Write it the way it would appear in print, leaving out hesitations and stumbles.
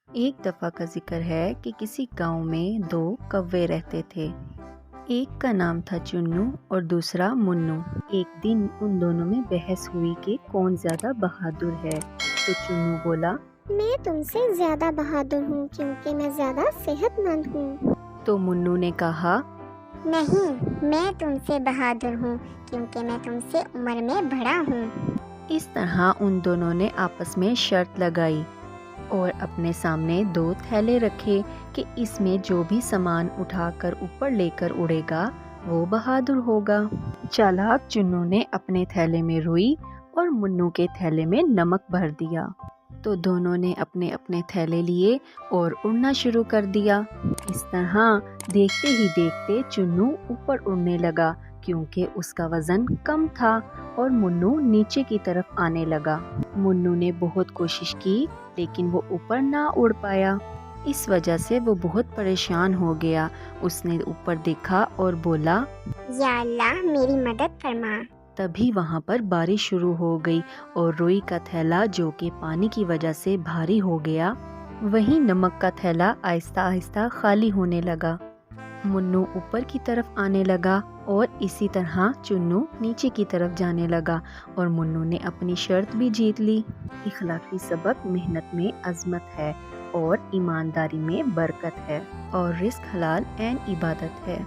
ایک دفعہ کا ذکر ہے کہ کسی گاؤں میں دو کوے رہتے تھے۔ ایک کا نام تھا چنو اور دوسرا منو۔ ایک دن ان دونوں میں بحث ہوئی کہ کون زیادہ بہادر ہے۔ تو چنو بولا، میں تم سے زیادہ بہادر ہوں کیونکہ میں زیادہ صحت مند ہوں۔ تو منو نے کہا، نہیں، میں تم سے بہادر ہوں کیونکہ میں تم سے عمر میں بڑا ہوں۔ اس طرح ان دونوں نے آپس میں شرط لگائی اور اپنے سامنے دو تھیلے رکھے کہ اس میں جو بھی سامان اٹھا کر اوپر لے کر اڑے گا وہ بہادر ہوگا۔ چالاک چنو نے اپنے تھیلے میں روئی اور منو کے تھیلے میں نمک بھر دیا۔ تو دونوں نے اپنے اپنے تھیلے لیے اور اڑنا شروع کر دیا۔ اس طرح دیکھتے ہی دیکھتے چنو اوپر اڑنے لگا کیونکہ اس کا وزن کم تھا اور منو نیچے کی طرف آنے لگا۔ منو نے بہت کوشش کی لیکن وہ اوپر نہ اڑ پایا۔ اس وجہ سے وہ بہت پریشان ہو گیا۔ اس نے اوپر دیکھا اور بولا، یا اللہ میری مدد فرما۔ تبھی وہاں پر بارش شروع ہو گئی اور روئی کا تھیلا جو کہ پانی کی وجہ سے بھاری ہو گیا، وہیں نمک کا تھیلا آہستہ آہستہ خالی ہونے لگا۔ منو اوپر کی طرف آنے لگا اور اسی طرح چنو نیچے کی طرف جانے لگا اور منو نے اپنی شرط بھی جیت لی۔ اخلاقی سبق: محنت میں عظمت ہے اور ایمانداری میں برکت ہے اور رزق حلال عین عبادت ہے۔